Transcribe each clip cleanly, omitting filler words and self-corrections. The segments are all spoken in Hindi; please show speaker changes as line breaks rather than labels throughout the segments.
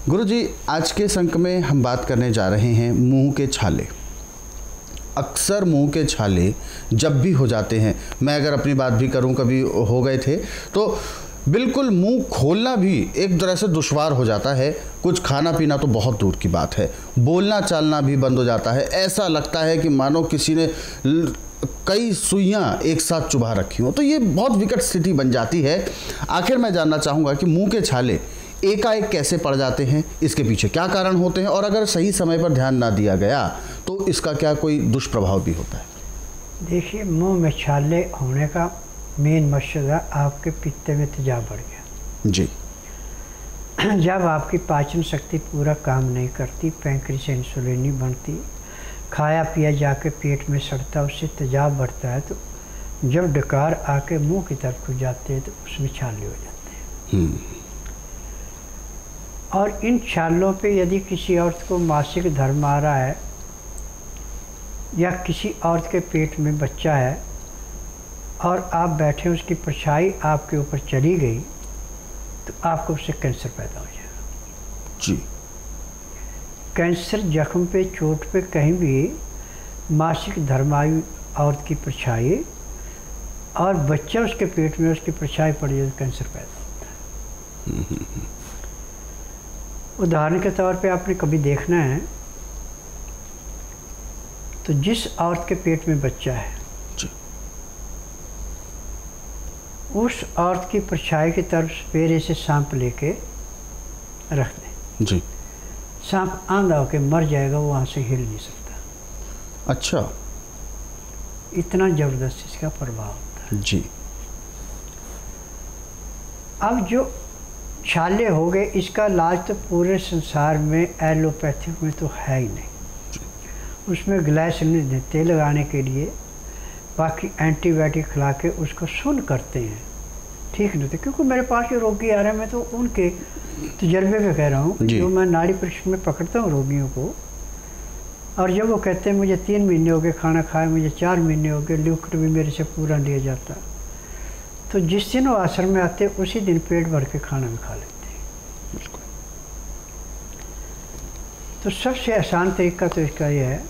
गुरुजी, आज के अंक में हम बात करने जा रहे हैं मुंह के छाले। अक्सर मुंह के छाले जब भी हो जाते हैं, मैं अगर अपनी बात भी करूं, कभी हो गए थे तो बिल्कुल मुंह खोलना भी एक तरह से दुश्वार हो जाता है। कुछ खाना पीना तो बहुत दूर की बात है, बोलना चालना भी बंद हो जाता है। ऐसा लगता है कि मानो किसी ने कई सुइयां एक साथ चुभा रखी हो। तो ये बहुत विकट स्थिति बन जाती है। आखिर मैं जानना चाहूँगा कि मुंह के छाले एकाएक कैसे पड़ जाते हैं, इसके पीछे क्या कारण होते हैं, और अगर सही समय पर ध्यान ना दिया गया तो इसका क्या कोई दुष्प्रभाव भी होता है?
देखिए, मुंह में छाले होने का मेन मकसद है आपके पित्त में तेजाब बढ़ गया
जी।
जब आपकी पाचन शक्ति पूरा काम नहीं करती, पैंक्रियास से इंसुलिन नहीं बनती, खाया पिया जाके पेट में सड़ता, उससे तेजाब बढ़ता है, तो जब डकार आके मुंह की तरफ को जाते हैं तो उसमें छाले हो जाते हैं। और इन छालों पे यदि किसी औरत को मासिक धर्म आ रहा है या किसी औरत के पेट में बच्चा है और आप बैठे, उसकी परछाई आपके ऊपर चली गई, तो आपको उससे कैंसर पैदा हो जाएगा
जी।
कैंसर जख्म पे, चोट पे, कहीं भी मासिक धर्मायु औरत की परछाई और बच्चा उसके पेट में, उसकी परछाई पड़ जाए तो कैंसर पैदा होता है। उदाहरण के तौर पे आपने कभी देखना है तो जिस औरत के पेट में बच्चा है उस औरत की परछाई की तरफ पेरे से सांप लेके रख दें
जी।
सांप आंधा होके मर जाएगा, वो वहाँ से हिल नहीं सकता।
अच्छा,
इतना ज़बरदस्त इसका प्रभाव होता है
जी।
अब जो छाले हो गए, इसका इलाज तो पूरे संसार में एलोपैथिक में तो है ही नहीं। उसमें ग्लाइसिन देते लगाने के लिए, बाकी एंटीबायोटिक खिला के उसको सुन करते हैं, ठीक नहीं होते। क्योंकि मेरे पास जो रोगी आ रहे हैं, मैं तो उनके तजर्बे पे कह रहा हूँ। जो मैं नाड़ी परीक्षण में पकड़ता हूँ रोगियों को, और जब वो कहते हैं मुझे 3 महीने हो गए खाना खाए, मुझे 4 महीने हो गए, लिक्विड भी मेरे से पूरा लिया जाता, तो जिस दिन वो आश्रम में आते उसी दिन पेट भर के खाना भी खा लेते हैं। तो सबसे आसान तरीका तो इसका यह है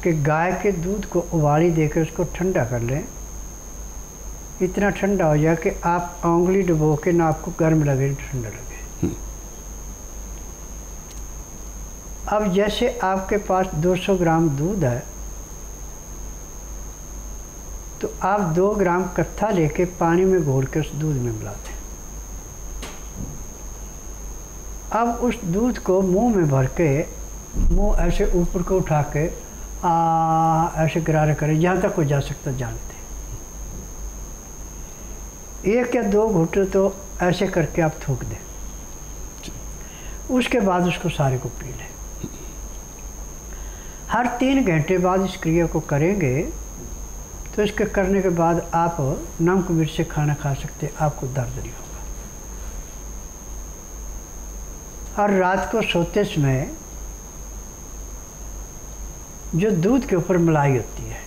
कि गाय के दूध को उबाली देकर उसको ठंडा कर लें। इतना ठंडा हो जाए कि आप उंगली डुबो के, ना आपको गर्म लगे ठंडा लगे। अब जैसे आपके पास 200 ग्राम दूध है तो आप 2 ग्राम कत्था लेके पानी में घोल के उस दूध में मिलाते हैं। अब उस दूध को मुंह में भर के, मुंह ऐसे ऊपर को उठा के ऐसे गिरारे करें जहाँ तक वो जा सकता जानते। 1 या 2 घुट तो ऐसे करके आप थूक दें, उसके बाद उसको सारे को पी लें। हर 3 घंटे बाद इस क्रिया को करेंगे तो इसके करने के बाद आप नमक मिर्च से खाना खा सकते, आपको दर्द नहीं होगा। और रात को सोते समय जो दूध के ऊपर मलाई होती है,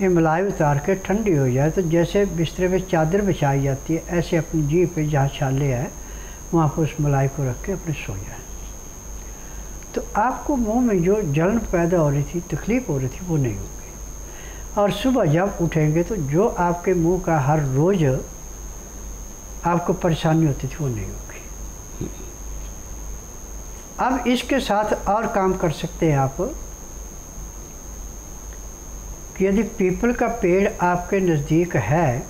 ये मलाई उतार के ठंडी हो जाए तो जैसे बिस्तर पे चादर बिछाई जाती है, ऐसे अपनी जीभ पे जहाँ छाले है वहाँ पर उस मलाई को रख के अपने सो जाए, तो आपको मुंह में जो जलन पैदा हो रही थी, तकलीफ हो रही थी, वो नहीं होगी। और सुबह जब उठेंगे तो जो आपके मुंह का हर रोज आपको परेशानी होती थी वो नहीं होगी। अब इसके साथ और काम कर सकते हैं आप कि यदि पीपल का पेड़ आपके नज़दीक है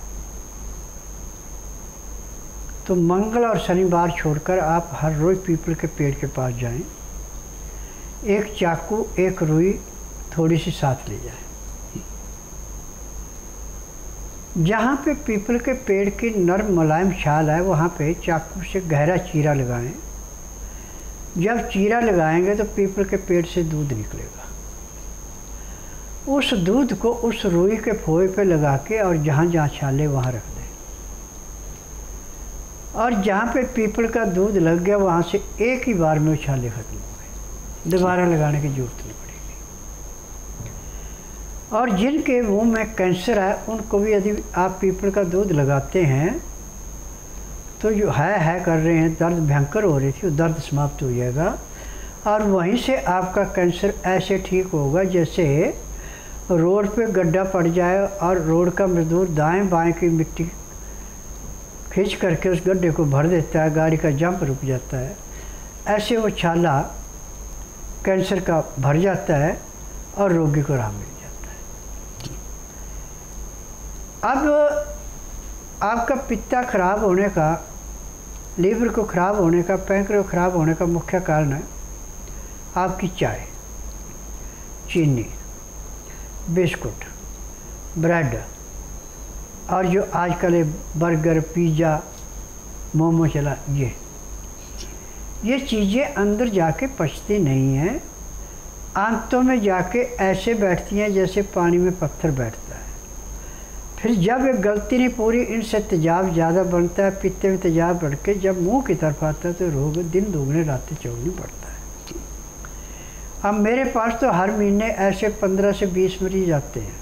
तो मंगल और शनिवार छोड़कर आप हर रोज पीपल के पेड़ के पास जाएं, एक चाकू, एक रुई थोड़ी सी साथ ले जाएं। जहाँ पे पीपल के पेड़ की नर्म मुलायम छाल है वहाँ पे चाकू से गहरा चीरा लगाएं। जब चीरा लगाएंगे तो पीपल के पेड़ से दूध निकलेगा। उस दूध को उस रुई के फोए पे लगा के और जहाँ जहाँ छाले वहाँ रख दें, और जहाँ पे पीपल का दूध लग गया वहाँ से एक ही बार में वो छाले खत्म हो गए, दोबारा लगाने की जरूरत नहीं पड़ेगी। और जिनके मुंह में कैंसर है उनको भी यदि आप पीपल का दूध लगाते हैं तो जो है कर रहे हैं, दर्द भयंकर हो रही थी, वो दर्द समाप्त हो जाएगा और वहीं से आपका कैंसर ऐसे ठीक होगा जैसे रोड पे गड्ढा पड़ जाए और रोड का मजदूर दाएं बाएं की मिट्टी खींच करके उस गड्ढे को भर देता है, गाड़ी का जंप रुक जाता है, ऐसे वो छाला कैंसर का भर जाता है और रोगी को राहत मिल जाता है। अब आपका पित्ता खराब होने का, लीवर को खराब होने का, पैंक्रियास को खराब होने का मुख्य कारण है आपकी चाय, चीनी, बिस्कुट, ब्रेड और जो आजकल बर्गर, पिज़्ज़ा, मोमो चला, ये चीज़ें अंदर जाके पचती नहीं हैं, आंतों में जाके ऐसे बैठती हैं जैसे पानी में पत्थर बैठता है। फिर जब एक गलती नहीं पूरी, इनसे तेजाब ज़्यादा बनता है, पित्ते में तेजाब बढ़ के जब मुंह की तरफ आता है तो रोग दिन दुगने रातें चौगुनी पड़ता है। अब मेरे पास तो हर महीने ऐसे 15 से 20 मरीज आते हैं,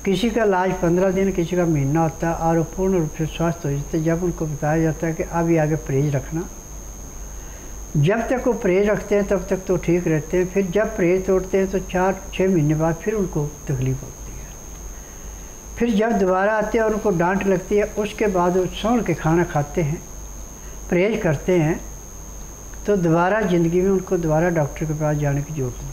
किसी का इलाज 15 दिन, किसी का महीना होता है और वो पूर्ण रूप से स्वस्थ हो जाते हैं। जब उनको बताया जाता है कि अभी आगे परहेज रखना, जब तक वो परहेज रखते हैं तब तक तो ठीक रहते हैं, फिर जब परहेज तोड़ते हैं तो 4-6 महीने बाद फिर उनको तकलीफ होती है। फिर जब दोबारा आते हैं और उनको डांट लगती है, उसके बाद वो सौंध के खाना खाते हैं, परहेज करते हैं, तो दोबारा ज़िंदगी में उनको दोबारा डॉक्टर के पास जाने की ज़रूरत नहीं।